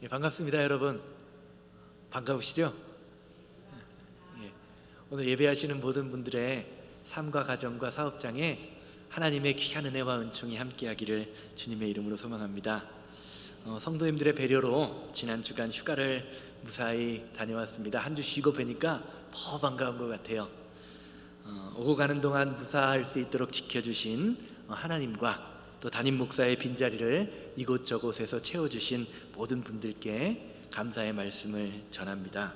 반갑습니다, 여러분. 반가우시죠? 예, 오늘 예배하시는 모든 분들의 삶과 가정과 사업장에 하나님의 귀한 은혜와 은총이 함께하기를 주님의 이름으로 소망합니다. 성도님들의 배려로 지난 주간 휴가를 무사히 다녀왔습니다. 한 주 쉬고 뵈니까 더 반가운 것 같아요. 오고 가는 동안 무사할 수 있도록 지켜주신 하나님과 또 담임 목사의 빈자리를 이곳저곳에서 채워주신 모든 분들께 감사의 말씀을 전합니다.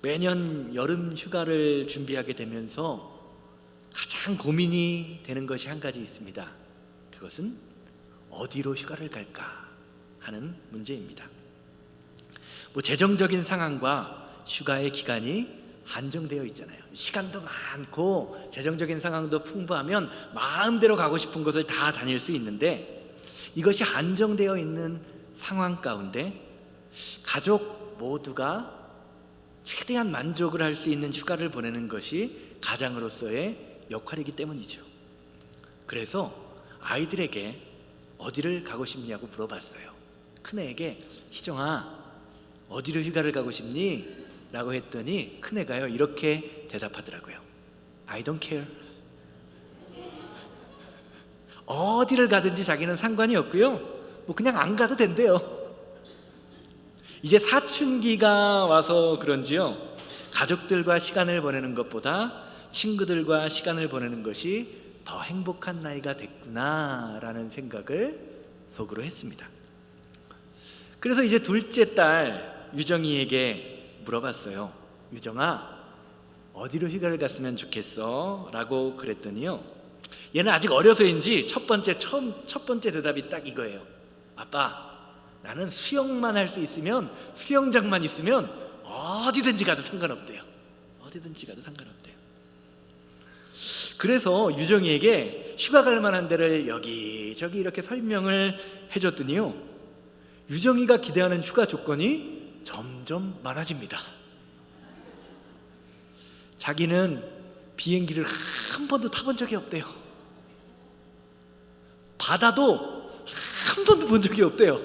매년 여름 휴가를 준비하게 되면서 가장 고민이 되는 것이 한 가지 있습니다. 그것은 어디로 휴가를 갈까 하는 문제입니다. 재정적인 상황과 휴가의 기간이 한정되어 있잖아요. 시간도 많고 재정적인 상황도 풍부하면 마음대로 가고 싶은 곳을 다 다닐 수 있는데, 이것이 한정되어 있는 상황 가운데 가족 모두가 최대한 만족을 할 수 있는 휴가를 보내는 것이 가장으로서의 역할이기 때문이죠. 그래서 아이들에게 어디를 가고 싶냐고 물어봤어요. 큰애에게 희정아, 어디로 휴가를 가고 싶니? 라고 했더니 큰애가요 이렇게 대답하더라고요. I don't care. 어디를 가든지 자기는 상관이 없고요, 그냥 안 가도 된대요. 이제 사춘기가 와서 그런지요, 가족들과 시간을 보내는 것보다 친구들과 시간을 보내는 것이 더 행복한 나이가 됐구나라는 생각을 속으로 했습니다. 그래서 이제 둘째 딸 유정이에게 물어봤어요. 유정아, 어디로 휴가를 갔으면 좋겠어? 라고 그랬더니요, 얘는 아직 어려서인지 첫 번째 대답이 딱 이거예요. 아빠, 나는 수영만 할 수 있으면, 수영장만 있으면 어디든지 가도 상관없대요. 어디든지 가도 상관없대요. 그래서 유정이에게 휴가 갈 만한 데를 여기저기 이렇게 설명을 해줬더니요, 유정이가 기대하는 휴가 조건이 점점 많아집니다. 자기는 비행기를 한 번도 타본 적이 없대요. 바다도 한 번도 본 적이 없대요.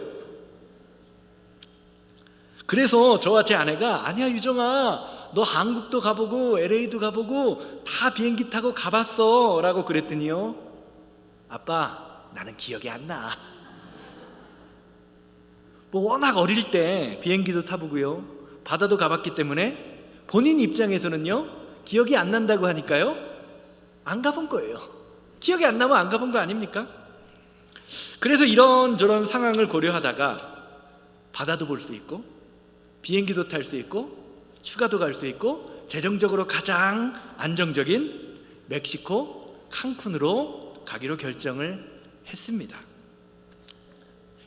그래서 저와 제 아내가, 아니야 유정아, 너 한국도 가보고 LA도 가보고 다 비행기 타고 가봤어 라고 그랬더니요, 아빠, 나는 기억이 안 나. 워낙 어릴 때 비행기도 타보고요, 바다도 가봤기 때문에 본인 입장에서는요, 기억이 안 난다고 하니까요, 안 가본 거예요. 기억이 안 나면 안 가본 거 아닙니까? 그래서 이런저런 상황을 고려하다가 바다도 볼 수 있고 비행기도 탈 수 있고 휴가도 갈 수 있고 재정적으로 가장 안정적인 멕시코 칸쿤으로 가기로 결정을 했습니다.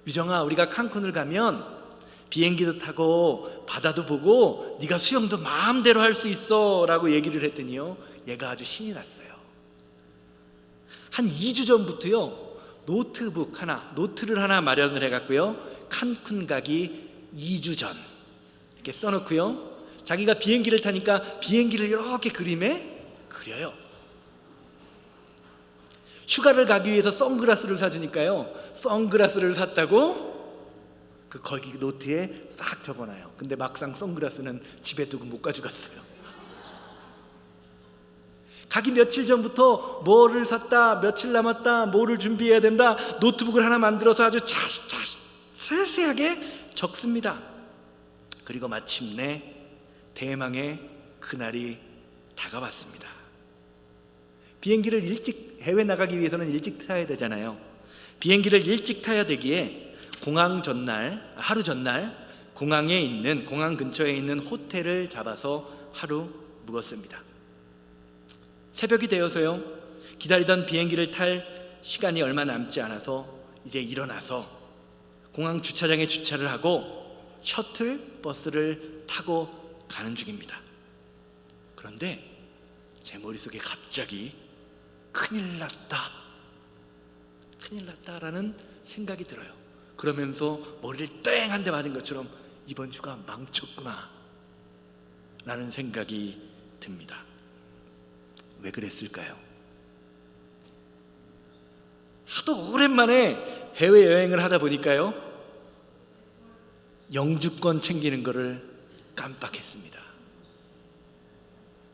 유정아, 우리가 칸쿤을 가면 비행기도 타고 바다도 보고 네가 수영도 마음대로 할 수 있어 라고 얘기를 했더니요, 얘가 아주 신이 났어요. 한 2주 전부터요, 노트를 하나 마련을 해갖고요, 칸쿤 가기 2주 전 이렇게 써놓고요, 자기가 비행기를 타니까 비행기를 이렇게 그림에 그려요. 휴가를 가기 위해서 선글라스를 사주니까요, 선글라스를 샀다고 거기 노트에 싹 적어놔요. 근데 막상 선글라스는 집에 두고 못 가져갔어요. 가기 며칠 전부터 뭐를 샀다, 며칠 남았다, 뭐를 준비해야 된다, 노트북을 하나 만들어서 아주 세세하게 적습니다. 그리고 마침내 대망의 그날이 다가왔습니다. 비행기를 일찍, 해외 나가기 위해서는 일찍 타야 되잖아요. 비행기를 일찍 타야 되기에 하루 전날 공항 근처에 있는 호텔을 잡아서 하루 묵었습니다. 새벽이 되어서요, 기다리던 비행기를 탈 시간이 얼마 남지 않아서 이제 일어나서 공항 주차장에 주차를 하고 셔틀 버스를 타고 가는 중입니다. 그런데 제 머릿속에 갑자기 큰일 났다라는 생각이 들어요. 그러면서 머리를 땡 한 대 맞은 것처럼 이번 주가 망쳤구나 라는 생각이 듭니다. 왜 그랬을까요? 하도 오랜만에 해외여행을 하다 보니까요, 영주권 챙기는 거를 깜빡했습니다.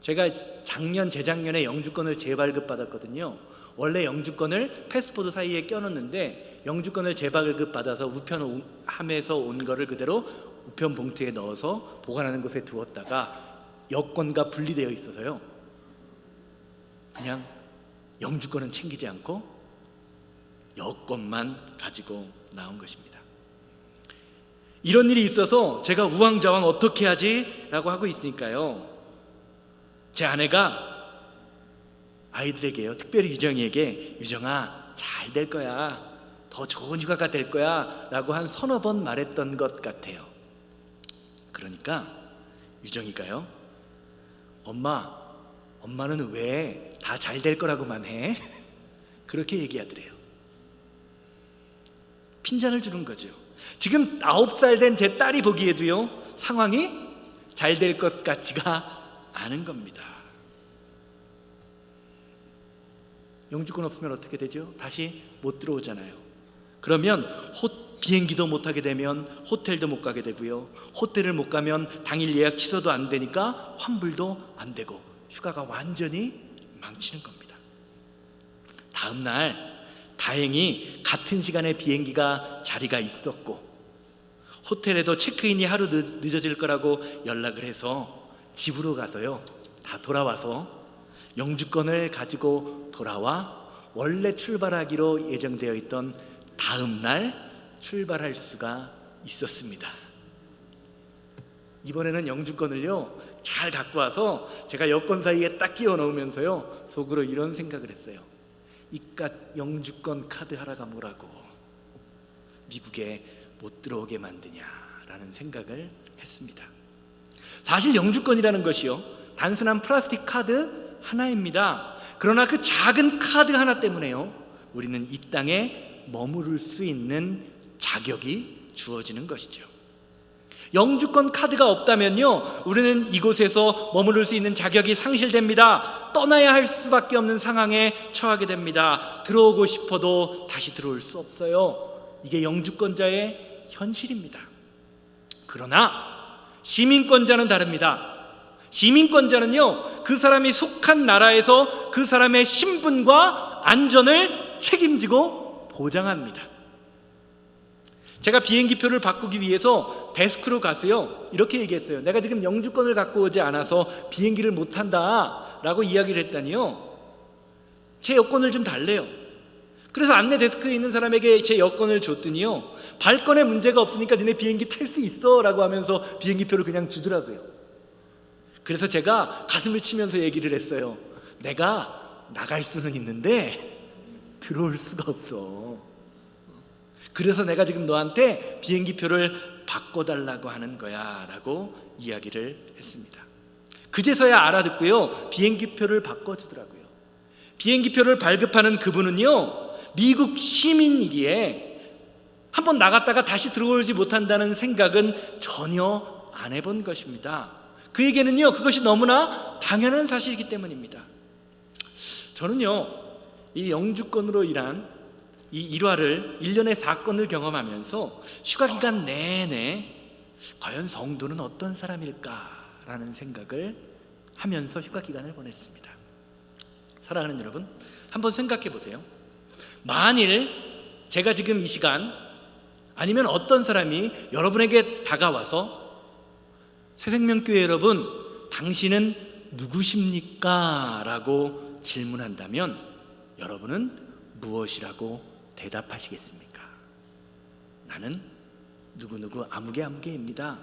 제가 재작년에 영주권을 재발급받았거든요. 원래 영주권을 패스포드 사이에 껴놓는데 영주권을 재발급받아서 우편함에서 온 거를 그대로 우편 봉투에 넣어서 보관하는 곳에 두었다가 여권과 분리되어 있어서요, 그냥 영주권은 챙기지 않고 여권만 가지고 나온 것입니다. 이런 일이 있어서 제가 우왕좌왕 어떻게 하지? 라고 하고 있으니까요, 제 아내가 아이들에게요, 특별히 유정이에게, 유정아 잘 될 거야, 더 좋은 휴가가 될 거야 라고 한 서너 번 말했던 것 같아요. 그러니까 유정이가요, 엄마는 왜 다 잘 될 거라고만 해? 그렇게 얘기하더래요. 핀잔을 주는 거죠. 지금 9살 된 제 딸이 보기에도요, 상황이 잘 될 것 같지가 않은 겁니다. 영주권 없으면 어떻게 되죠? 다시 못 들어오잖아요. 그러면 비행기도 못 타게 되면 호텔도 못 가게 되고요, 호텔을 못 가면 당일 예약 취소도 안 되니까 환불도 안 되고 휴가가 완전히 망치는 겁니다. 다음 날 다행히 같은 시간에 비행기가 자리가 있었고 호텔에도 체크인이 하루 늦어질 거라고 연락을 해서 집으로 가서요, 다 돌아와서 영주권을 가지고 돌아와 원래 출발하기로 예정되어 있던 다음 날 출발할 수가 있었습니다. 이번에는 영주권을요 잘 갖고 와서 제가 여권 사이에 딱 끼워 넣으면서요 속으로 이런 생각을 했어요. 이깟 영주권 카드 하나가 뭐라고 미국에 못 들어오게 만드냐라는 생각을 했습니다. 사실 영주권이라는 것이요, 단순한 플라스틱 카드 하나입니다. 그러나 그 작은 카드 하나 때문에요, 우리는 이 땅에 머무를 수 있는 자격이 주어지는 것이죠. 영주권 카드가 없다면요, 우리는 이곳에서 머무를 수 있는 자격이 상실됩니다. 떠나야 할 수밖에 없는 상황에 처하게 됩니다. 들어오고 싶어도 다시 들어올 수 없어요. 이게 영주권자의 현실입니다. 그러나 시민권자는 다릅니다. 시민권자는요, 그 사람이 속한 나라에서 그 사람의 신분과 안전을 책임지고 보장합니다. 제가 비행기표를 바꾸기 위해서 데스크로 가서요 이렇게 얘기했어요. 내가 지금 영주권을 갖고 오지 않아서 비행기를 못 탄다 라고 이야기를 했더니요, 제 여권을 좀 달래요. 그래서 안내 데스크에 있는 사람에게 제 여권을 줬더니요, 발권에 문제가 없으니까 너네 비행기 탈 수 있어 라고 하면서 비행기표를 그냥 주더라고요. 그래서 제가 가슴을 치면서 얘기를 했어요. 내가 나갈 수는 있는데 들어올 수가 없어. 그래서 내가 지금 너한테 비행기표를 바꿔달라고 하는 거야 라고 이야기를 했습니다. 그제서야 알아듣고요, 비행기표를 바꿔주더라고요. 비행기표를 발급하는 그분은요, 미국 시민이기에 한번 나갔다가 다시 들어오지 못한다는 생각은 전혀 안 해본 것입니다. 그에게는요, 그것이 너무나 당연한 사실이기 때문입니다. 저는요, 이 영주권으로 인한 이 일화를 1년의 사건을 경험하면서 휴가 기간 내내 과연 성도는 어떤 사람일까라는 생각을 하면서 휴가 기간을 보냈습니다. 사랑하는 여러분, 한번 생각해 보세요. 만일 제가 지금 이 시간 아니면 어떤 사람이 여러분에게 다가와서 새생명교회 여러분, 당신은 누구십니까? 라고 질문한다면 여러분은 무엇이라고 대답하시겠습니까? 나는 누구누구 아무개아무개입니다.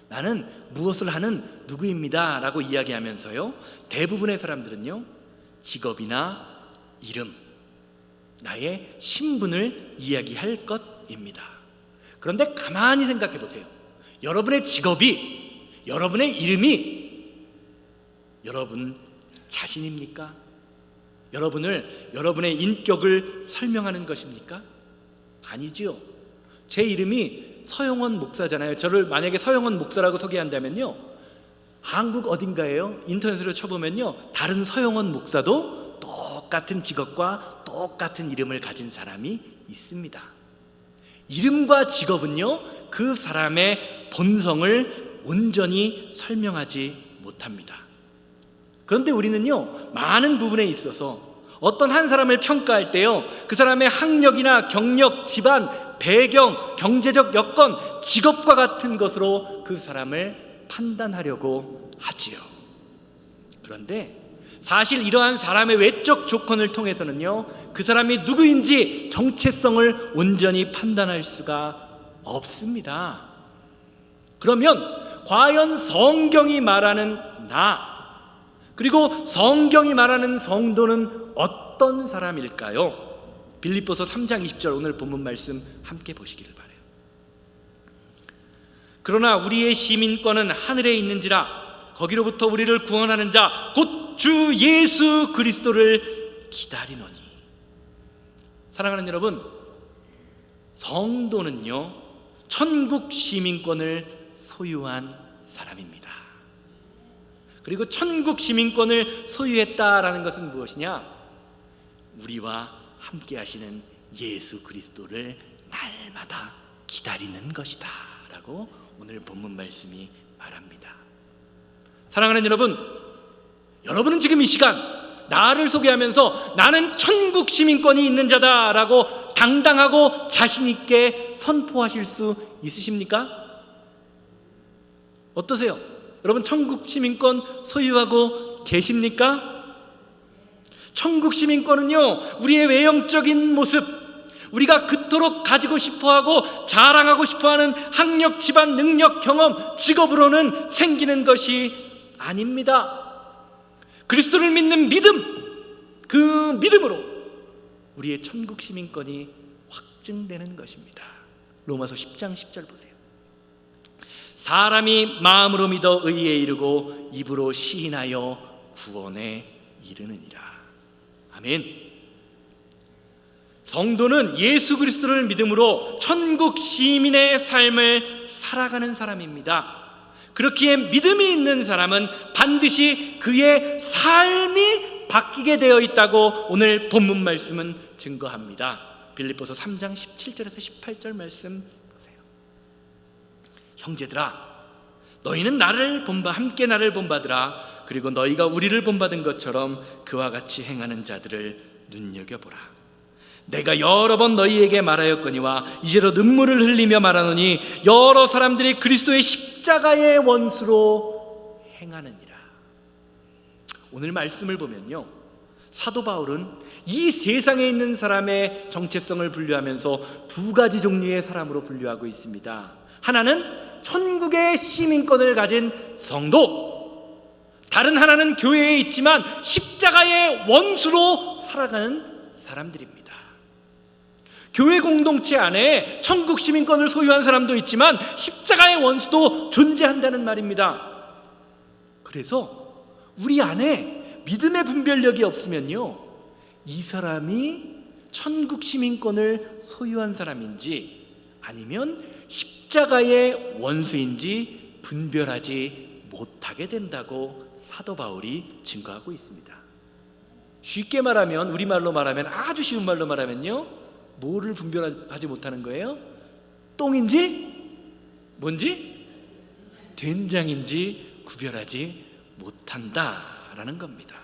나는 무엇을 하는 누구입니다 라고 이야기하면서요, 대부분의 사람들은요, 직업이나 이름, 나의 신분을 이야기할 것입니다. 그런데 가만히 생각해 보세요. 여러분의 직업이, 여러분의 이름이 여러분 자신입니까? 여러분의 인격을 설명하는 것입니까? 아니지요. 제 이름이 서영원 목사잖아요. 저를 만약에 서영원 목사라고 소개한다면요, 한국 어딘가에요, 인터넷으로 쳐보면요, 다른 서영원 목사도 똑같은 직업과 똑같은 이름을 가진 사람이 있습니다. 이름과 직업은요, 그 사람의 본성을 온전히 설명하지 못합니다. 그런데 우리는요, 많은 부분에 있어서 어떤 한 사람을 평가할 때요, 그 사람의 학력이나 경력, 집안, 배경, 경제적 여건, 직업과 같은 것으로 그 사람을 판단하려고 하지요. 그런데 사실 이러한 사람의 외적 조건을 통해서는요, 그 사람이 누구인지 정체성을 온전히 판단할 수가 없습니다. 그러면 과연 성경이 말하는 나, 그리고 성경이 말하는 성도는 어떤 사람일까요? 빌립보서 3장 20절 오늘 본문 말씀 함께 보시기를 바라요. 그러나 우리의 시민권은 하늘에 있는지라 거기로부터 우리를 구원하는 자 곧 주 예수 그리스도를 기다리노니. 사랑하는 여러분, 성도는요, 천국 시민권을 소유한 사람입니다. 그리고 천국 시민권을 소유했다라는 것은 무엇이냐? 우리와 함께 하시는 예수 그리스도를 날마다 기다리는 것이다 라고 오늘 본문 말씀이 말합니다. 사랑하는 여러분, 여러분은 지금 이 시간 나를 소개하면서 나는 천국 시민권이 있는 자다라고 당당하고 자신 있게 선포하실 수 있으십니까? 어떠세요? 여러분, 천국 시민권 소유하고 계십니까? 천국 시민권은요, 우리의 외형적인 모습, 우리가 그토록 가지고 싶어하고 자랑하고 싶어하는 학력, 집안, 능력, 경험, 직업으로는 생기는 것이 아닙니다. 그리스도를 믿는 믿음, 그 믿음으로 우리의 천국 시민권이 확증되는 것입니다. 로마서 10장 10절 보세요. 사람이 마음으로 믿어 의에 이르고 입으로 시인하여 구원에 이르느니라. 아멘. 성도는 예수 그리스도를 믿음으로 천국 시민의 삶을 살아가는 사람입니다. 그렇기에 믿음이 있는 사람은 반드시 그의 삶이 바뀌게 되어 있다고 오늘 본문 말씀은 증거합니다. 빌립보서 3장 17절에서 18절 말씀 보세요. 형제들아, 너희는 나를 본바 함께 나를 본받으라. 그리고 너희가 우리를 본받은 것처럼 그와 같이 행하는 자들을 눈여겨보라. 내가 여러 번 너희에게 말하였거니와 이제로 눈물을 흘리며 말하노니 여러 사람들이 그리스도의 십자가의 원수로 행하느니라. 오늘 말씀을 보면요, 사도 바울은 이 세상에 있는 사람의 정체성을 분류하면서 두 가지 종류의 사람으로 분류하고 있습니다. 하나는 천국의 시민권을 가진 성도, 다른 하나는 교회에 있지만 십자가의 원수로 살아가는 사람들입니다. 교회 공동체 안에 천국 시민권을 소유한 사람도 있지만 십자가의 원수도 존재한다는 말입니다. 그래서 우리 안에 믿음의 분별력이 없으면요, 이 사람이 천국 시민권을 소유한 사람인지 아니면 십자가의 원수인지 분별하지 못하게 된다고 사도 바울이 증거하고 있습니다. 쉽게 말하면, 우리말로 말하면, 아주 쉬운 말로 말하면요, 뭐를 분별하지 못하는 거예요? 똥인지 뭔지 된장인지 구별하지 못한다라는 겁니다.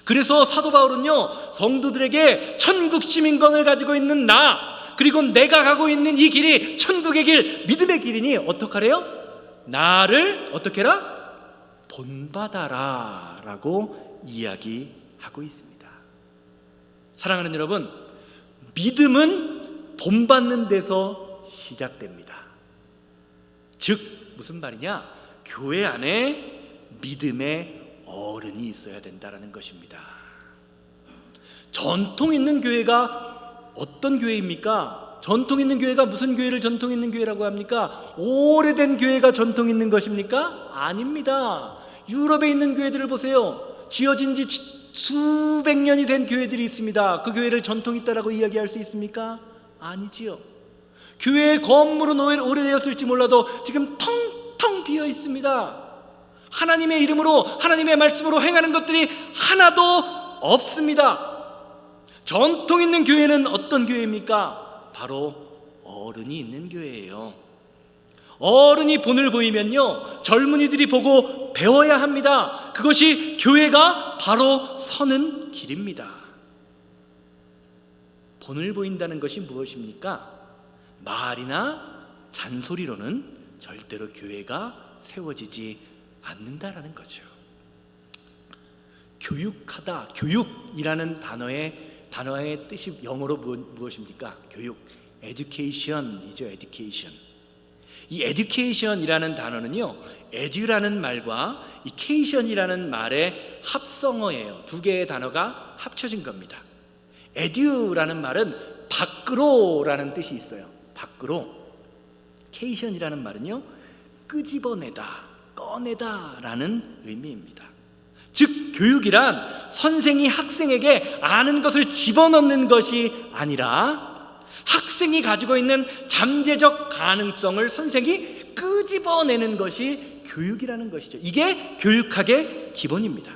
그래서 사도 바울은요, 성도들에게 천국 시민권을 가지고 있는 나, 그리고 내가 가고 있는 이 길이 천국의 길, 믿음의 길이니 어떡하래요? 나를 어떻게 해라? 본받아라 라고 이야기하고 있습니다. 사랑하는 여러분, 믿음은 본받는 데서 시작됩니다. 즉 무슨 말이냐? 교회 안에 믿음의 어른이 있어야 된다는 것입니다. 전통 있는 교회가 어떤 교회입니까? 전통 있는 교회가 무슨 교회를 전통 있는 교회라고 합니까? 오래된 교회가 전통 있는 것입니까? 아닙니다. 유럽에 있는 교회들을 보세요. 지어진 지 수백 년이 된 교회들이 있습니다. 그 교회를 전통 있다라고 이야기할 수 있습니까? 아니지요. 교회의 건물은 오래되었을지 몰라도 지금 텅텅 비어 있습니다. 하나님의 이름으로, 하나님의 말씀으로 행하는 것들이 하나도 없습니다. 전통 있는 교회는 어떤 교회입니까? 바로 어른이 있는 교회예요. 어른이 본을 보이면요, 젊은이들이 보고 배워야 합니다. 그것이 교회가 바로 서는 길입니다. 본을 보인다는 것이 무엇입니까? 말이나 잔소리로는 절대로 교회가 세워지지 않는다라는 거죠. 교육하다, 교육이라는 단어의 뜻이 영어로 무엇입니까? 교육, education이죠. education. 이 education이라는 단어는요, edu라는 말과 이 cation이라는 말의 합성어예요. 두 개의 단어가 합쳐진 겁니다. edu라는 말은 밖으로라는 뜻이 있어요. 밖으로. cation이라는 말은요, 끄집어내다, 꺼내다라는 의미입니다. 즉 교육이란 선생이 학생에게 아는 것을 집어넣는 것이 아니라 학생이 가지고 있는 잠재적 가능성을 선생이 끄집어내는 것이 교육이라는 것이죠. 이게 교육학의 기본입니다.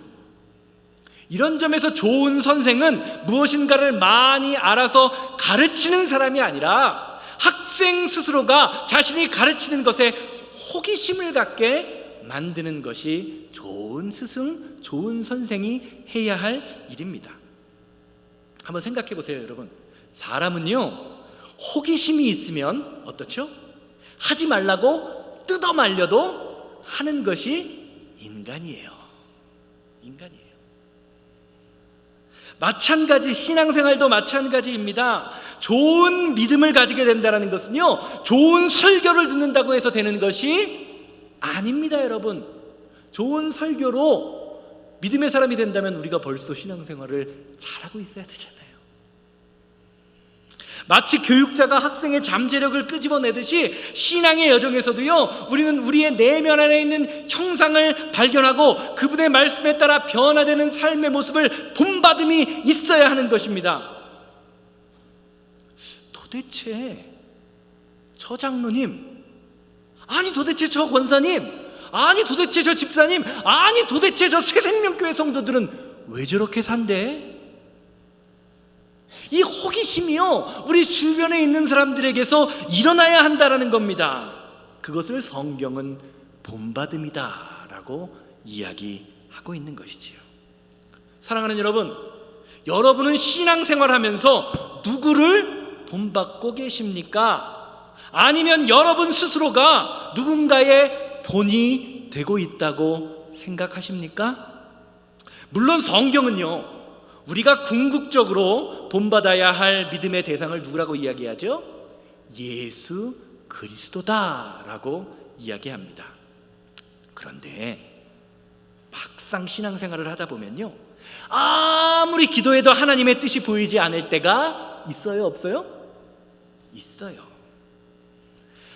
이런 점에서 좋은 선생은 무엇인가를 많이 알아서 가르치는 사람이 아니라 학생 스스로가 자신이 가르치는 것에 호기심을 갖게 만드는 것이 좋은 스승, 좋은 선생이 해야 할 일입니다. 한번 생각해 보세요, 여러분. 사람은요, 호기심이 있으면 어떻죠? 하지 말라고 뜯어 말려도 하는 것이 인간이에요. 인간이에요. 마찬가지, 신앙생활도 마찬가지입니다. 좋은 믿음을 가지게 된다는 것은요, 좋은 설교를 듣는다고 해서 되는 것이 아닙니다, 여러분. 좋은 설교로 믿음의 사람이 된다면 우리가 벌써 신앙생활을 잘하고 있어야 되잖아요. 마치 교육자가 학생의 잠재력을 끄집어내듯이 신앙의 여정에서도요, 우리는 우리의 내면 안에 있는 형상을 발견하고 그분의 말씀에 따라 변화되는 삶의 모습을 본받음이 있어야 하는 것입니다. 도대체 저 장로님, 아니 도대체 저 권사님, 아니 도대체 저 집사님, 아니 도대체 저 새생명교회 성도들은 왜 저렇게 산대? 이 호기심이요, 우리 주변에 있는 사람들에게서 일어나야 한다라는 겁니다. 그것을 성경은 본받음이다 라고 이야기하고 있는 것이지요. 사랑하는 여러분, 여러분은 신앙생활하면서 누구를 본받고 계십니까? 아니면 여러분 스스로가 누군가의 본이 되고 있다고 생각하십니까? 물론 성경은요, 우리가 궁극적으로 본받아야 할 믿음의 대상을 누구라고 이야기하죠? 예수 그리스도다라고 이야기합니다. 그런데 막상 신앙생활을 하다 보면요, 아무리 기도해도 하나님의 뜻이 보이지 않을 때가 있어요, 없어요? 있어요.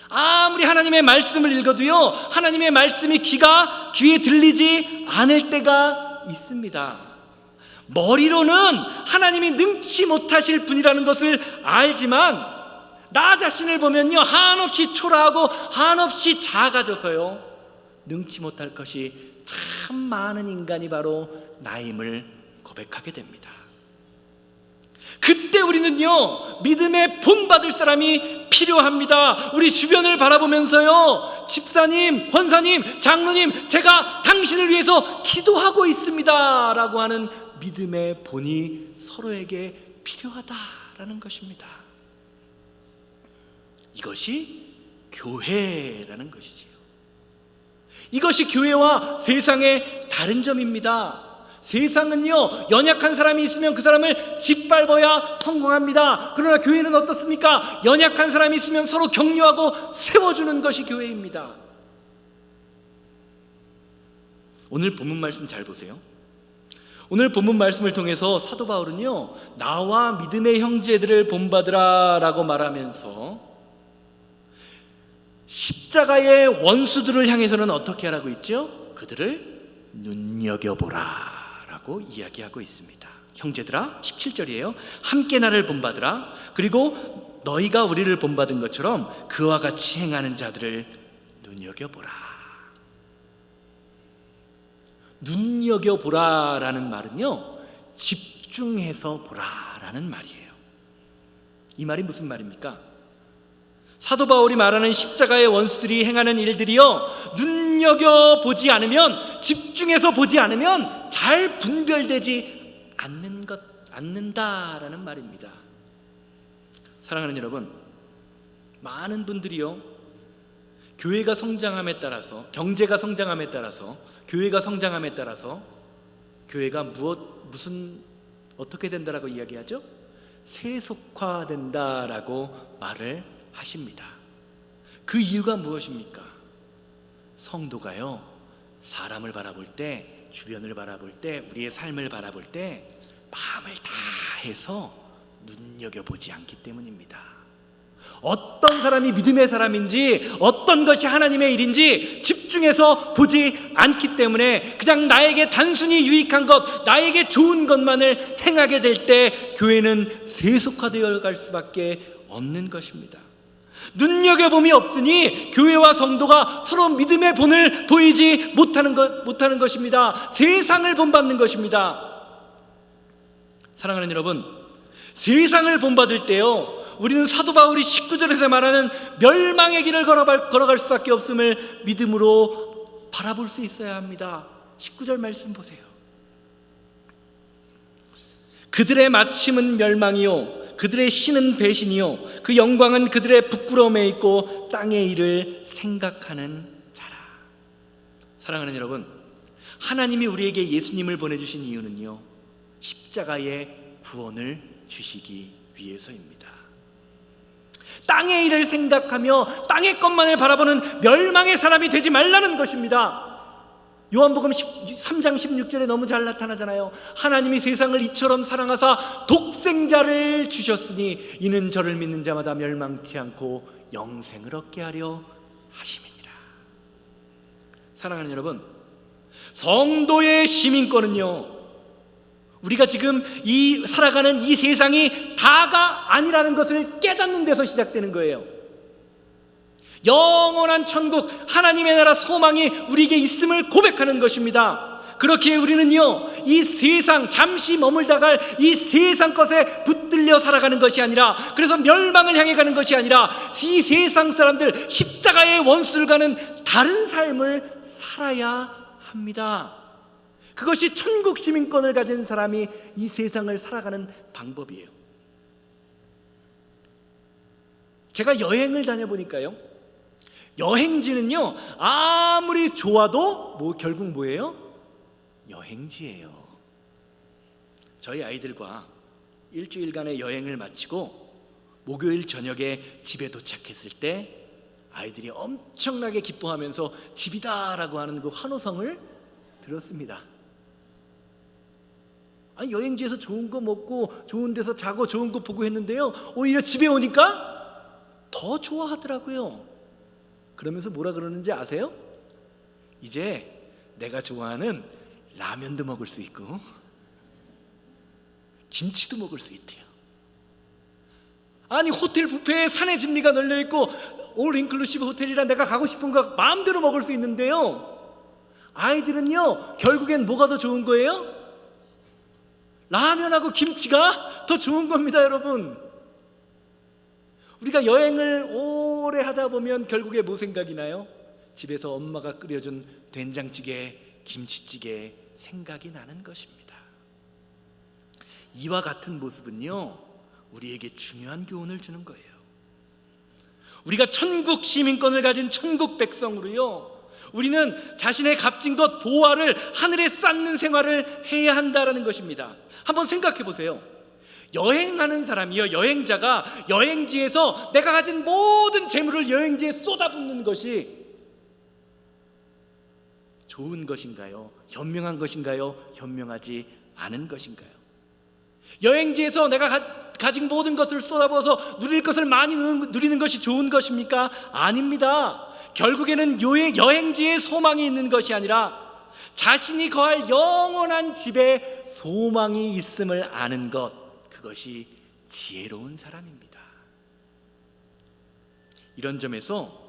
아무리 하나님의 말씀을 읽어도요, 하나님의 말씀이 귀에 들리지 않을 때가 있습니다. 머리로는 하나님이 능치 못하실 분이라는 것을 알지만 나 자신을 보면요, 한없이 초라하고 한없이 작아져서요, 능치 못할 것이 참 많은 인간이 바로 나임을 고백하게 됩니다. 그때 우리는요, 믿음의 본받을 사람이 필요합니다. 우리 주변을 바라보면서요, 집사님, 권사님, 장로님, 제가 당신을 위해서 기도하고 있습니다 라고 하는 믿음의 본이 서로에게 필요하다라는 것입니다. 이것이 교회라는 것이지요. 이것이 교회와 세상의 다른 점입니다. 세상은요, 연약한 사람이 있으면 그 사람을 짓밟아야 성공합니다. 그러나 교회는 어떻습니까? 연약한 사람이 있으면 서로 격려하고 세워주는 것이 교회입니다. 오늘 본문 말씀 잘 보세요. 오늘 본문 말씀을 통해서 사도 바울은요, 나와 믿음의 형제들을 본받으라 라고 말하면서 십자가의 원수들을 향해서는 어떻게 하라고 있죠? 그들을 눈여겨보라 라고 이야기하고 있습니다. 형제들아, 17절이에요. 함께 나를 본받으라. 그리고 너희가 우리를 본받은 것처럼 그와 같이 행하는 자들을 눈여겨보라. 눈여겨보라라는 말은요, 집중해서 보라라는 말이에요. 이 말이 무슨 말입니까? 사도 바울이 말하는 십자가의 원수들이 행하는 일들이요, 눈여겨보지 않으면, 집중해서 보지 않으면 잘 분별되지 않는다라는 말입니다. 사랑하는 여러분, 많은 분들이요, 교회가 성장함에 따라서, 경제가 성장함에 따라서, 교회가 성장함에 따라서 교회가 어떻게 된다라고 이야기하죠? 세속화된다라고 말을 하십니다. 그 이유가 무엇입니까? 성도가요, 사람을 바라볼 때, 주변을 바라볼 때, 우리의 삶을 바라볼 때 마음을 다해서 눈여겨보지 않기 때문입니다. 어떤 사람이 믿음의 사람인지, 어떤 것이 하나님의 일인지 집중해서 보지 않기 때문에 그냥 나에게 단순히 유익한 것, 나에게 좋은 것만을 행하게 될 때 교회는 세속화되어 갈 수밖에 없는 것입니다. 눈여겨봄이 없으니 교회와 성도가 서로 믿음의 본을 보이지 못하는 것입니다. 세상을 본받는 것입니다. 사랑하는 여러분, 세상을 본받을 때요, 우리는 사도 바울이 19절에서 말하는 멸망의 길을 걸어갈 수밖에 없음을 믿음으로 바라볼 수 있어야 합니다. 19절 말씀 보세요. 그들의 마침은 멸망이요, 그들의 신은 배신이요, 그 영광은 그들의 부끄러움에 있고 땅의 일을 생각하는 자라. 사랑하는 여러분, 하나님이 우리에게 예수님을 보내주신 이유는요, 십자가의 구원을 주시기 위해서입니다. 땅의 일을 생각하며 땅의 것만을 바라보는 멸망의 사람이 되지 말라는 것입니다. 요한복음 3장 16절에 너무 잘 나타나잖아요. 하나님이 세상을 이처럼 사랑하사 독생자를 주셨으니 이는 저를 믿는 자마다 멸망치 않고 영생을 얻게 하려 하심이니라. 사랑하는 여러분, 성도의 시민권은요, 우리가 지금 살아가는 이 세상이 다가 아니라는 것을 깨닫는 데서 시작되는 거예요. 영원한 천국, 하나님의 나라 소망이 우리에게 있음을 고백하는 것입니다. 그렇기에 우리는요, 이 세상, 잠시 머물다 갈 이 세상 것에 붙들려 살아가는 것이 아니라, 그래서 멸망을 향해 가는 것이 아니라 이 세상 사람들, 십자가의 원수들과는 다른 삶을 살아야 합니다. 그것이 천국 시민권을 가진 사람이 이 세상을 살아가는 방법이에요. 제가 여행을 다녀보니까요, 여행지는요, 아무리 좋아도 결국 뭐예요? 여행지예요. 저희 아이들과 일주일간의 여행을 마치고 목요일 저녁에 집에 도착했을 때 아이들이 엄청나게 기뻐하면서 집이다라고 하는 그 환호성을 들었습니다. 아니, 여행지에서 좋은 거 먹고 좋은 데서 자고 좋은 거 보고 했는데요, 오히려 집에 오니까 더 좋아하더라고요. 그러면서 뭐라 그러는지 아세요? 이제 내가 좋아하는 라면도 먹을 수 있고 김치도 먹을 수 있대요. 아니, 호텔 뷔페에 산의 진미가 널려있고 올 인클루시브 호텔이라 내가 가고 싶은 거 마음대로 먹을 수 있는데요, 아이들은요, 결국엔 뭐가 더 좋은 거예요? 라면하고 김치가 더 좋은 겁니다, 여러분. 우리가 여행을 오래 하다 보면 결국에 뭐 생각이 나요? 집에서 엄마가 끓여준 된장찌개, 김치찌개 생각이 나는 것입니다. 이와 같은 모습은요, 우리에게 중요한 교훈을 주는 거예요. 우리가 천국 시민권을 가진 천국 백성으로요, 우리는 자신의 값진 것 보화를 하늘에 쌓는 생활을 해야 한다는 것입니다. 한번 생각해 보세요. 여행하는 사람이요, 여행자가 여행지에서 내가 가진 모든 재물을 여행지에 쏟아붓는 것이 좋은 것인가요? 현명한 것인가요? 현명하지 않은 것인가요? 여행지에서 내가 가진 모든 것을 쏟아부어서 누릴 것을 많이 누리는 것이 좋은 것입니까? 아닙니다. 결국에는 여행지에 소망이 있는 것이 아니라 자신이 거할 영원한 집에 소망이 있음을 아는 것, 그것이 지혜로운 사람입니다. 이런 점에서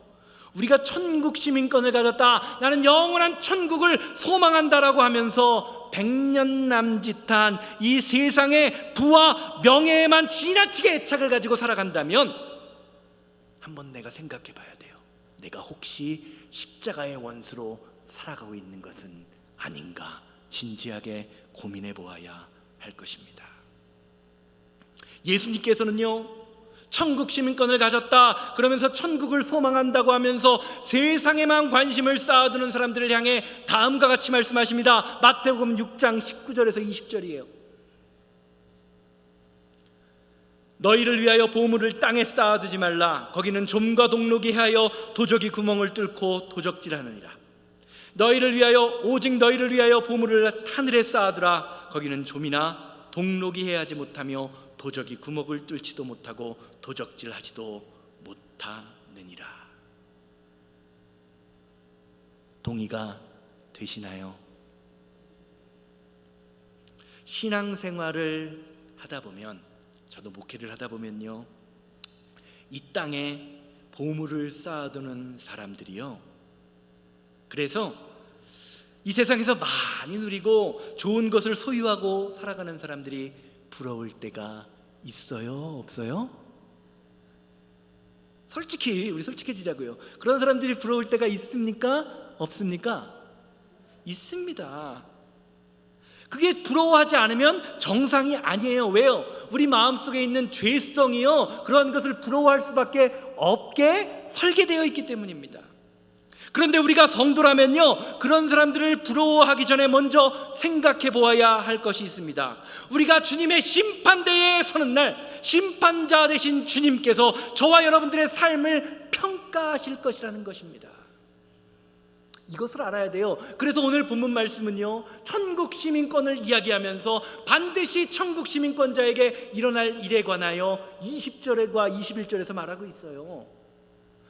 우리가 천국 시민권을 가졌다, 나는 영원한 천국을 소망한다라고 하면서 백년남짓한 이 세상의 부와 명예에만 지나치게 애착을 가지고 살아간다면 한번 내가 생각해 봐야 돼요. 내가 혹시 십자가의 원수로 살아가고 있는 것은 아닌가 진지하게 고민해 보아야 할 것입니다. 예수님께서는요, 천국 시민권을 가졌다 그러면서 천국을 소망한다고 하면서 세상에만 관심을 쌓아두는 사람들을 향해 다음과 같이 말씀하십니다. 마태복음 6장 19절에서 20절이에요. 너희를 위하여 보물을 땅에 쌓아두지 말라. 거기는 좀과 동록이 하여 도적이 구멍을 뚫고 도적질하느니라. 오직 너희를 위하여 보물을 하늘에 쌓아두라. 거기는 좀이나 동록이 해하지 못하며 도적이 구멍을 뚫지도 못하고 도적질하지도 못하느니라. 동의가 되시나요? 신앙생활을 하다 보면, 저도 목회를 하다 보면요, 이 땅에 보물을 쌓아두는 사람들이요, 그래서 이 세상에서 많이 누리고 좋은 것을 소유하고 살아가는 사람들이 부러울 때가 있어요? 없어요? 솔직히 우리 솔직해지자고요. 그런 사람들이 부러울 때가 있습니까? 없습니까? 있습니다. 그게 부러워하지 않으면 정상이 아니에요. 왜요? 우리 마음속에 있는 죄성이요, 그런 것을 부러워할 수밖에 없게 설계되어 있기 때문입니다. 그런데 우리가 성도라면요, 그런 사람들을 부러워하기 전에 먼저 생각해 보아야 할 것이 있습니다. 우리가 주님의 심판대에 서는 날, 심판자 되신 주님께서 저와 여러분들의 삶을 평가하실 것이라는 것입니다. 이것을 알아야 돼요. 그래서 오늘 본문 말씀은요, 천국 시민권을 이야기하면서 반드시 천국 시민권자에게 일어날 일에 관하여 20절과 21절에서 말하고 있어요.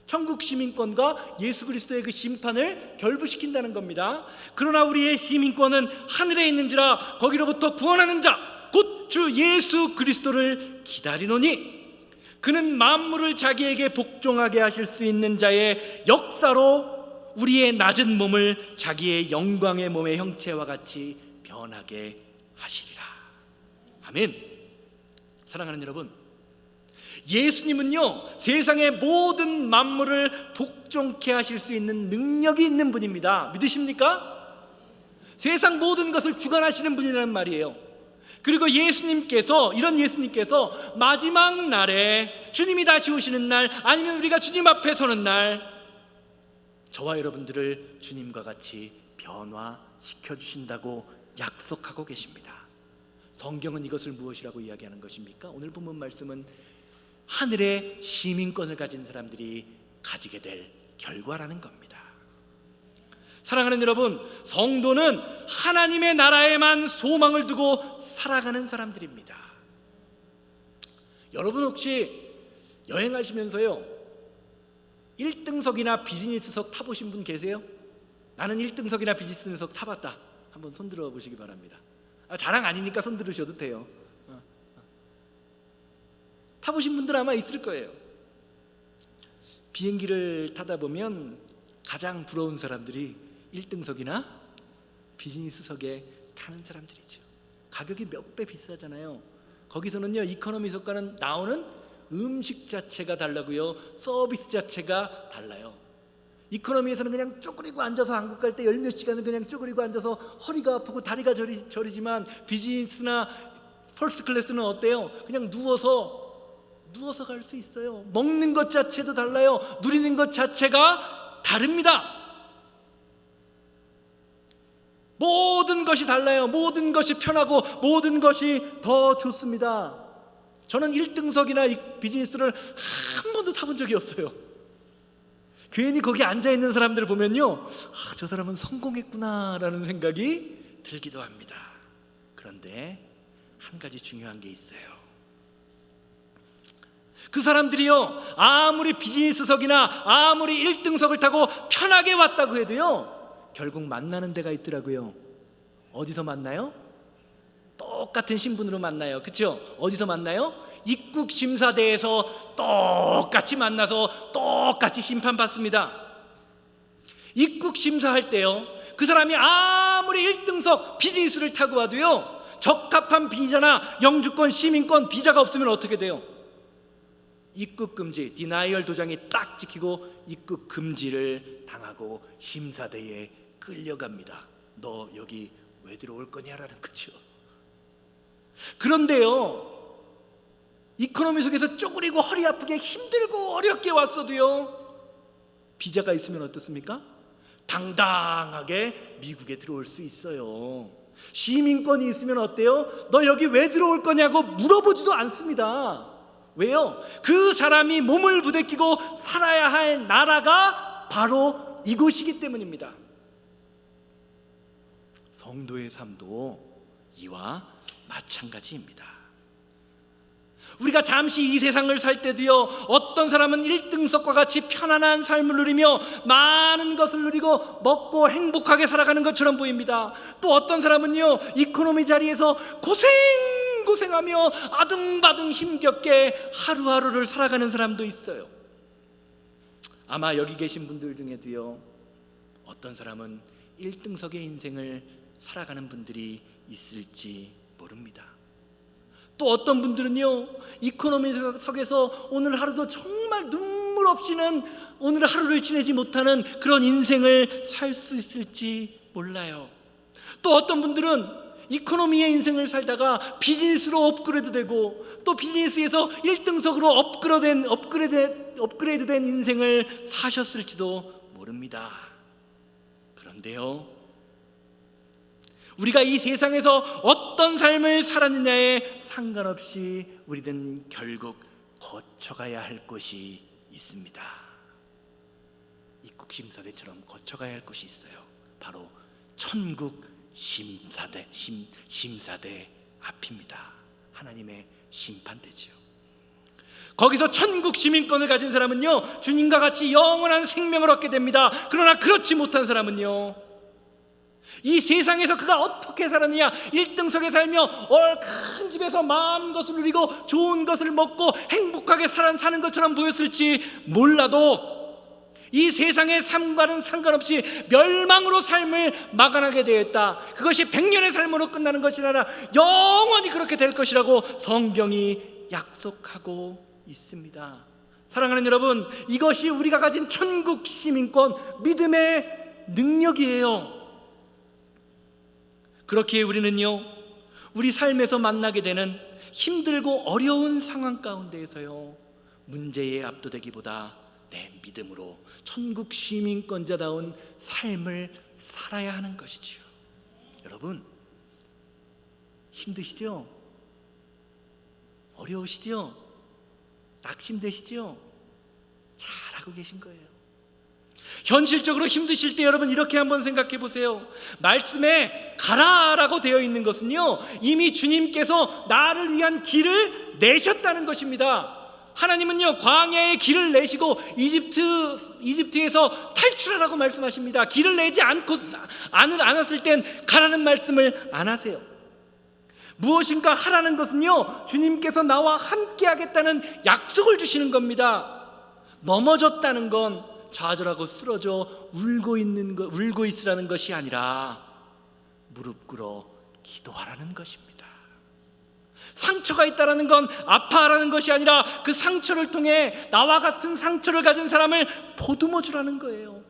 천국 시민권과 예수 그리스도의 그 심판을 결부시킨다는 겁니다. 그러나 우리의 시민권은 하늘에 있는지라 거기로부터 구원하는 자 곧 주 예수 그리스도를 기다리노니 그는 만물을 자기에게 복종하게 하실 수 있는 자의 역사로 우리의 낮은 몸을 자기의 영광의 몸의 형체와 같이 변하게 하시리라. 아멘. 사랑하는 여러분, 예수님은요, 세상의 모든 만물을 복종케 하실 수 있는 능력이 있는 분입니다. 믿으십니까? 세상 모든 것을 주관하시는 분이라는 말이에요. 그리고 예수님께서, 이런 예수님께서 마지막 날에, 주님이 다시 오시는 날, 아니면 우리가 주님 앞에 서는 날, 저와 여러분들을 주님과 같이 변화시켜 주신다고 약속하고 계십니다. 성경은 이것을 무엇이라고 이야기하는 것입니까? 오늘 본문 말씀은 하늘의 시민권을 가진 사람들이 가지게 될 결과라는 겁니다. 사랑하는 여러분, 성도는 하나님의 나라에만 소망을 두고 살아가는 사람들입니다. 여러분 혹시 여행하시면서요, 1등석이나 비즈니스석 타보신 분 계세요? 나는 1등석이나 비즈니스석 타봤다. 한번 손 들어 보시기 바랍니다. 자랑 아니니까 손 들으셔도 돼요. 타보신 분들 아마 있을 거예요. 비행기를 타다 보면 가장 부러운 사람들이 1등석이나 비즈니스석에 타는 사람들이죠. 가격이 몇 배 비싸잖아요. 거기서는요, 이코노미석과는 나오는 음식 자체가 다르고요, 서비스 자체가 달라요. 이코노미에서는 그냥 쪼그리고 앉아서 한국 갈 때 열 몇 시간을 그냥 쪼그리고 앉아서 허리가 아프고 다리가 저리지만, 비즈니스나 퍼스트 클래스는 어때요? 그냥 누워서 갈 수 있어요. 먹는 것 자체도 달라요. 누리는 것 자체가 다릅니다. 모든 것이 달라요. 모든 것이 편하고 모든 것이 더 좋습니다. 저는 1등석이나 비즈니스를 한 번도 타본 적이 없어요. 괜히 거기 앉아있는 사람들을 보면요, 저 사람은 성공했구나 라는 생각이 들기도 합니다. 그런데 한 가지 중요한 게 있어요. 그 사람들이요, 아무리 비즈니스석이나 아무리 1등석을 타고 편하게 왔다고 해도요, 결국 만나는 데가 있더라고요. 어디서 만나요? 똑같은 신분으로 만나요. 그렇죠? 어디서 만나요? 입국 심사대에서 똑같이 만나서 똑같이 심판받습니다. 입국 심사할 때요, 그 사람이 아무리 1등석 비즈니스를 타고 와도요, 적합한 비자나 영주권, 시민권 비자가 없으면 어떻게 돼요? 입국 금지, 디나이얼 도장이 딱 찍히고 입국 금지를 당하고 심사대에 끌려갑니다. 너 여기 왜 들어올 거냐라는 거죠. 그런데요, 이코노미 속에서 쪼그리고 허리 아프게 힘들고 어렵게 왔어도요, 비자가 있으면 어떻습니까? 당당하게 미국에 들어올 수 있어요. 시민권이 있으면 어때요? 너 여기 왜 들어올 거냐고 물어보지도 않습니다. 왜요? 그 사람이 몸을 부대끼고 살아야 할 나라가 바로 이곳이기 때문입니다. 성도의 삶도 이와 마찬가지입니다. 우리가 잠시 이 세상을 살 때도요, 어떤 사람은 1등석과 같이 편안한 삶을 누리며 많은 것을 누리고 먹고 행복하게 살아가는 것처럼 보입니다. 또 어떤 사람은요, 이코노미 자리에서 고생하며 아둥바둥 힘겹게 하루하루를 살아가는 사람도 있어요. 아마 여기 계신 분들 중에도요, 어떤 사람은 1등석의 인생을 살아가는 분들이 있을지 모릅니다. 또 어떤 분들은요, 이코노미석에서 오늘 하루도 정말 눈물 없이는 오늘 하루를 지내지 못하는 그런 인생을 살 수 있을지 몰라요. 또 어떤 분들은 이코노미의 인생을 살다가 비즈니스로 업그레이드되고 또 비즈니스에서 1등석으로 업그레이드된 인생을 사셨을지도 모릅니다. 그런데요, 우리가 이 세상에서 어떤 삶을 살았느냐에 상관없이 우리는 결국 거쳐가야 할 곳이 있습니다. 입국심사대처럼 거쳐가야 할 곳이 있어요. 바로 천국 심사대 앞입니다. 하나님의 심판대지요. 거기서 천국 시민권을 가진 사람은요, 주님과 같이 영원한 생명을 얻게 됩니다. 그러나 그렇지 못한 사람은요, 이 세상에서 그가 어떻게 살았느냐, 1등석에 살며 큰 집에서 많은 것을 누리고 좋은 것을 먹고 행복하게 사는 것처럼 보였을지 몰라도 이 세상의 삶과는 상관없이 멸망으로 삶을 마감하게 되어 있다. 그것이 100년의 삶으로 끝나는 것이 아니라 영원히 그렇게 될 것이라고 성경이 약속하고 있습니다. 사랑하는 여러분, 이것이 우리가 가진 천국 시민권, 믿음의 능력이에요. 그렇게 우리는요, 우리 삶에서 만나게 되는 힘들고 어려운 상황 가운데에서요, 문제에 압도되기보다 내 믿음으로 천국 시민권자다운 삶을 살아야 하는 것이지요. 여러분, 힘드시죠? 어려우시죠? 낙심되시죠? 잘하고 계신 거예요. 현실적으로 힘드실 때 여러분, 이렇게 한번 생각해 보세요. 말씀에 가라라고 되어 있는 것은요, 이미 주님께서 나를 위한 길을 내셨다는 것입니다. 하나님은요, 광야의 길을 내시고 이집트에서 탈출하라고 말씀하십니다. 길을 내지 않았을 땐 가라는 말씀을 안 하세요. 무엇인가 하라는 것은요, 주님께서 나와 함께 하겠다는 약속을 주시는 겁니다. 넘어졌다는 건 좌절하고 쓰러져 울고 있으라는 것이 아니라 무릎 꿇어 기도하라는 것입니다. 상처가 있다라는 건 아파하라는 것이 아니라 그 상처를 통해 나와 같은 상처를 가진 사람을 보듬어 주라는 거예요.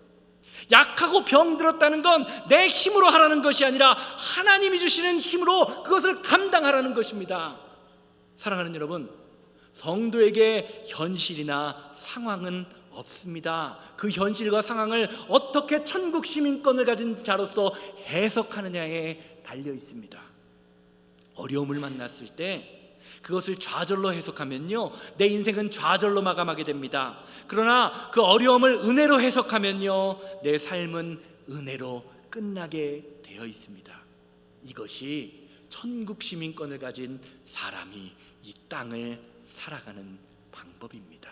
약하고 병들었다는 건 내 힘으로 하라는 것이 아니라 하나님이 주시는 힘으로 그것을 감당하라는 것입니다. 사랑하는 여러분, 성도에게 현실이나 상황은 없습니다. 그 현실과 상황을 어떻게 천국 시민권을 가진 자로서 해석하느냐에 달려 있습니다. 어려움을 만났을 때 그것을 좌절로 해석하면요, 내 인생은 좌절로 마감하게 됩니다. 그러나 그 어려움을 은혜로 해석하면요, 내 삶은 은혜로 끝나게 되어 있습니다. 이것이 천국 시민권을 가진 사람이 이 땅을 살아가는 방법입니다.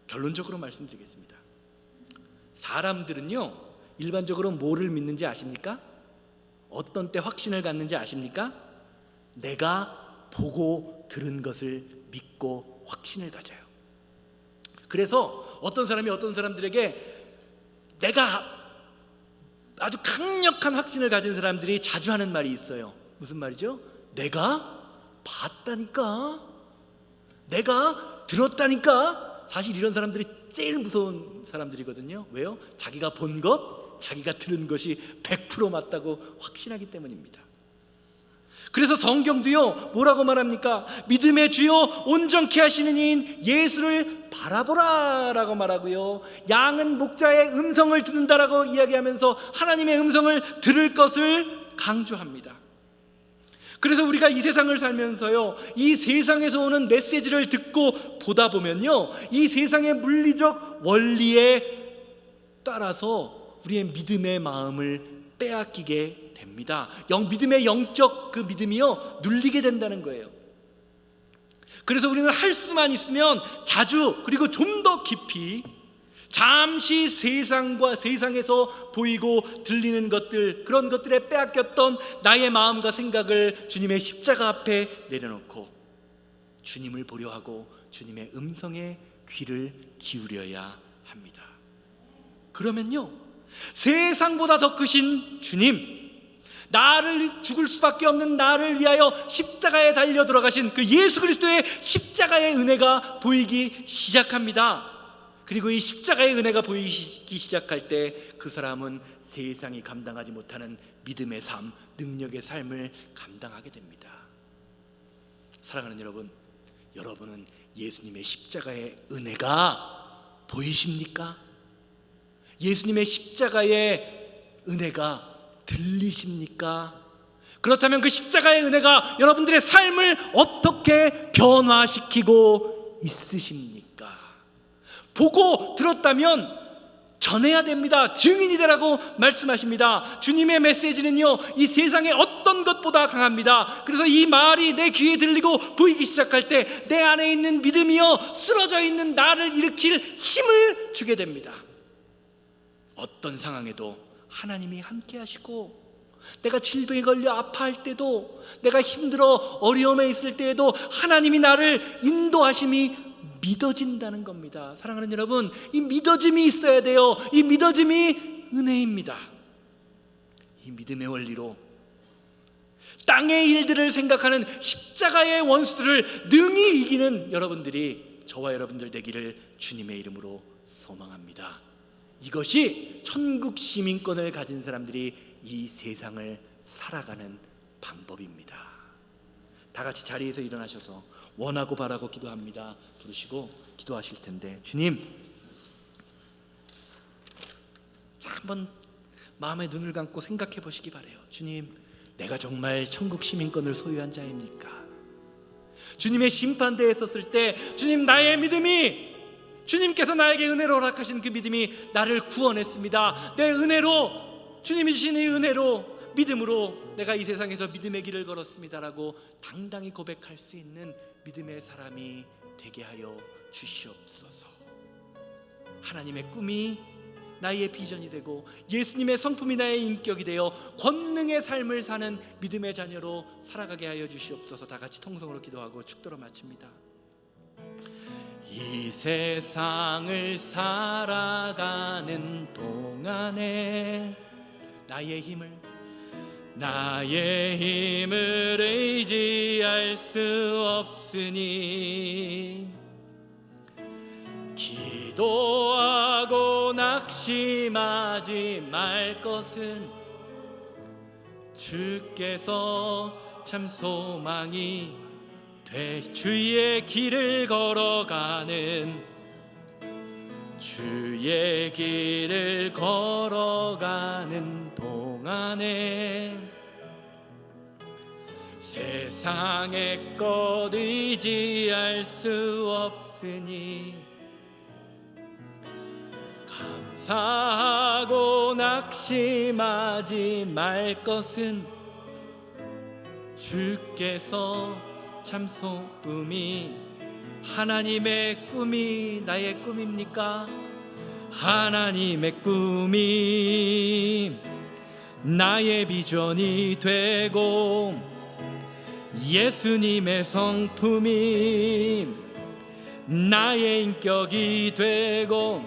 결론적으로 말씀드리겠습니다. 사람들은요, 일반적으로 뭐를 믿는지 아십니까? 어떤 때 확신을 갖는지 아십니까? 내가 보고 들은 것을 믿고 확신을 가져요. 그래서 어떤 사람이 어떤 사람들에게, 내가 아주 강력한 확신을 가진 사람들이 자주 하는 말이 있어요. 무슨 말이죠? 내가 봤다니까, 내가 들었다니까. 사실 이런 사람들이 제일 무서운 사람들이거든요. 왜요? 자기가 본 것, 자기가 들은 것이 100% 맞다고 확신하기 때문입니다. 그래서 성경도요 뭐라고 말합니까? 믿음의 주요 온전케 하시는 이인 예수를 바라보라 라고 말하고요, 양은 목자의 음성을 듣는다라고 이야기하면서 하나님의 음성을 들을 것을 강조합니다. 그래서 우리가 이 세상을 살면서요, 이 세상에서 오는 메시지를 듣고 보다 보면요, 이 세상의 물리적 원리에 따라서 우리의 믿음의 마음을 빼앗기게 됩니다. 믿음의 영적 그 믿음이요 눌리게 된다는 거예요. 그래서 우리는 할 수만 있으면 자주, 그리고 좀 더 깊이 잠시 세상과 세상에서 보이고 들리는 것들, 그런 것들에 빼앗겼던 나의 마음과 생각을 주님의 십자가 앞에 내려놓고 주님을 보려 하고 주님의 음성에 귀를 기울여야 합니다. 그러면요, 세상보다 더 크신 주님, 나를, 죽을 수밖에 없는 나를 위하여 십자가에 달려 들어가신 그 예수 그리스도의 십자가의 은혜가 보이기 시작합니다. 그리고 이 십자가의 은혜가 보이기 시작할 때 그 사람은 세상이 감당하지 못하는 믿음의 삶, 능력의 삶을 감당하게 됩니다. 사랑하는 여러분, 여러분은 예수님의 십자가의 은혜가 보이십니까? 예수님의 십자가의 은혜가 들리십니까? 그렇다면 그 십자가의 은혜가 여러분들의 삶을 어떻게 변화시키고 있으십니까? 보고 들었다면 전해야 됩니다. 증인이 되라고 말씀하십니다. 주님의 메시지는요, 이 세상의 어떤 것보다 강합니다. 그래서 이 말이 내 귀에 들리고 보이기 시작할 때 내 안에 있는 믿음이요, 쓰러져 있는 나를 일으킬 힘을 주게 됩니다. 어떤 상황에도 하나님이 함께 하시고, 내가 질병에 걸려 아파할 때도, 내가 힘들어 어려움에 있을 때에도 하나님이 나를 인도하심이 믿어진다는 겁니다. 사랑하는 여러분, 이 믿어짐이 있어야 돼요. 이 믿어짐이 은혜입니다. 이 믿음의 원리로 땅의 일들을 생각하는 십자가의 원수들을 능히 이기는 여러분들이, 저와 여러분들 되기를 주님의 이름으로 소망합니다. 이것이 천국 시민권을 가진 사람들이 이 세상을 살아가는 방법입니다. 다 같이 자리에서 일어나셔서 원하고 바라고 기도합니다 부르시고 기도하실 텐데, 주님, 한번 마음의 눈을 감고 생각해 보시기 바래요. 주님, 내가 정말 천국 시민권을 소유한 자입니까? 주님의 심판대에 섰을 때 주님, 나의 믿음이, 주님께서 나에게 은혜로 허락하신 그 믿음이 나를 구원했습니다. 내 은혜로, 주님이 주신 이 은혜로, 믿음으로 내가 이 세상에서 믿음의 길을 걸었습니다라고 당당히 고백할 수 있는 믿음의 사람이 되게 하여 주시옵소서. 하나님의 꿈이 나의 비전이 되고 예수님의 성품이 나의 인격이 되어 권능의 삶을 사는 믿음의 자녀로 살아가게 하여 주시옵소서. 다 같이 통성으로 기도하고 축도로 마칩니다. 이 세상을 살아가는 동안에 나의 힘을 의지할 수 없으니 기도하고 낙심하지 말 것은 주께서 참 소망이 돼. 주의 길을 걸어가는 동안에 세상의 것 의지할 수 없으니 감사하고 낙심하지 말 것은 주께서 참 소꿈이, 하나님의 꿈이 나의 꿈입니까? 하나님의 꿈이 나의 비전이 되고 예수님의 성품이 나의 인격이 되고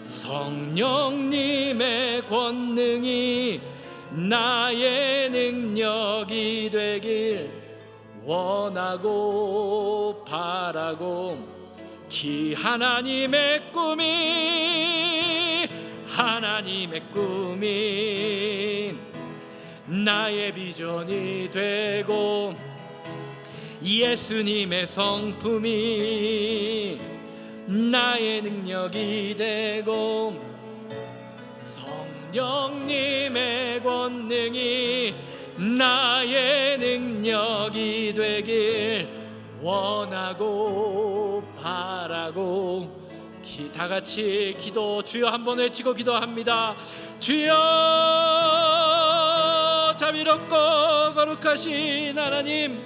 성령님의 권능이 나의 능력이 되길 원하고 바라고 하나님의 꿈이 나의 비전이 되고 예수님의 성품이 나의 능력이 되고 성령님의 권능이 나의 능력이 되길 원하고 바라고 다 같이 기도 주여 한번 외치고 기도합니다. 주여 자비롭고 거룩하신 하나님,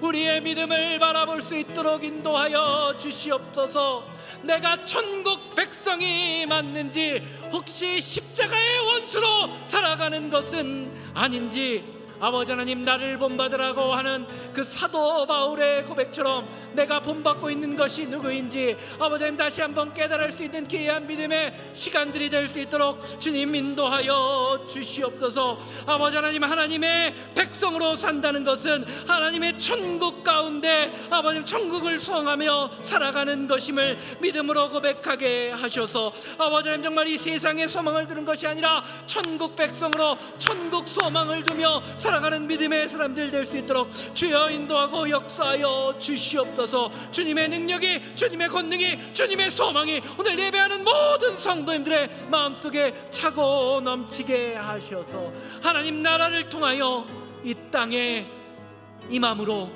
우리의 믿음을 바라볼 수 있도록 인도하여 주시옵소서. 내가 천국 백성이 맞는지, 혹시 십자가의 원수로 살아가는 것은 아닌지, 아버지 하나님, 나를 본받으라고 하는 그 사도 바울의 고백처럼 내가 본받고 있는 것이 누구인지 아버지 하나님 다시 한번 깨달을 수 있는 귀한 믿음의 시간들이 될 수 있도록 주님 인도하여 주시옵소서. 아버지 하나님, 하나님의 백성으로 산다는 것은 하나님의 천국 가운데 아버지 하나님 천국을 소망하며 살아가는 것임을 믿음으로 고백하게 하셔서 아버지 하나님, 정말 이 세상의 소망을 두는 것이 아니라 천국 백성으로 천국 소망을 두며 살아가는 믿음의 사람들 될 수 있도록 주여 인도하고 역사하여 주시옵소서. 주님의 능력이, 주님의 권능이, 주님의 소망이 오늘 예배하는 모든 성도님들의 마음속에 차고 넘치게 하셔서 하나님 나라를 통하여 이 땅에 임함으로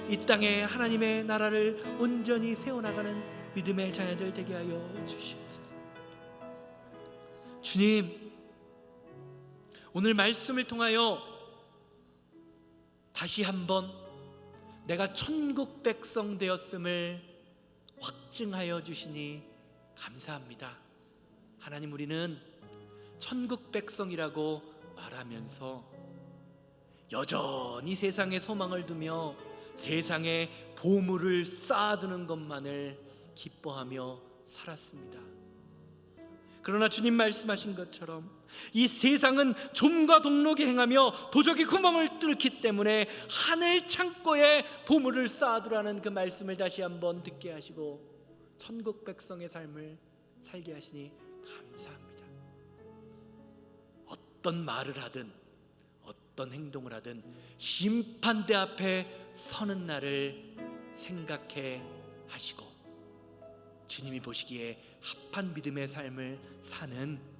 이 땅에 하나님의 나라를 온전히 세워나가는 믿음의 자녀들 되게 하여 주시옵소서. 주님, 오늘 말씀을 통하여 다시 한번 내가 천국 백성 되었음을 확증하여 주시니 감사합니다. 하나님, 우리는 천국 백성이라고 말하면서 여전히 세상에 소망을 두며 세상에 보물을 쌓아두는 것만을 기뻐하며 살았습니다. 그러나 주님 말씀하신 것처럼 이 세상은 좀과 동록이 행하며 도적이 구멍을 뚫기 때문에 하늘 창고에 보물을 쌓아두라는 그 말씀을 다시 한번 듣게 하시고 천국 백성의 삶을 살게 하시니 감사합니다. 어떤 말을 하든 어떤 행동을 하든 심판대 앞에 서는 날을 생각해 하시고 주님이 보시기에 합한 믿음의 삶을 사는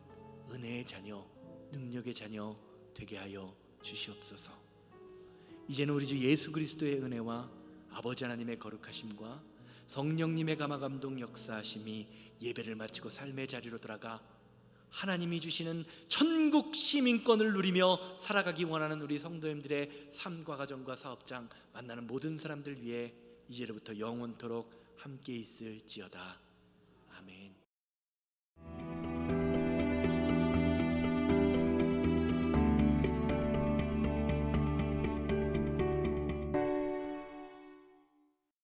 은혜의 자녀, 능력의 자녀 되게 하여 주시옵소서. 이제는 우리 주 예수 그리스도의 은혜와 아버지 하나님의 거룩하심과 성령님의 감화감동 역사하심이 예배를 마치고 삶의 자리로 돌아가 하나님이 주시는 천국 시민권을 누리며 살아가기 원하는 우리 성도님들의 삶과 가정과 사업장 만나는 모든 사람들 위해 이제로부터 영원토록 함께 있을지어다. 아멘.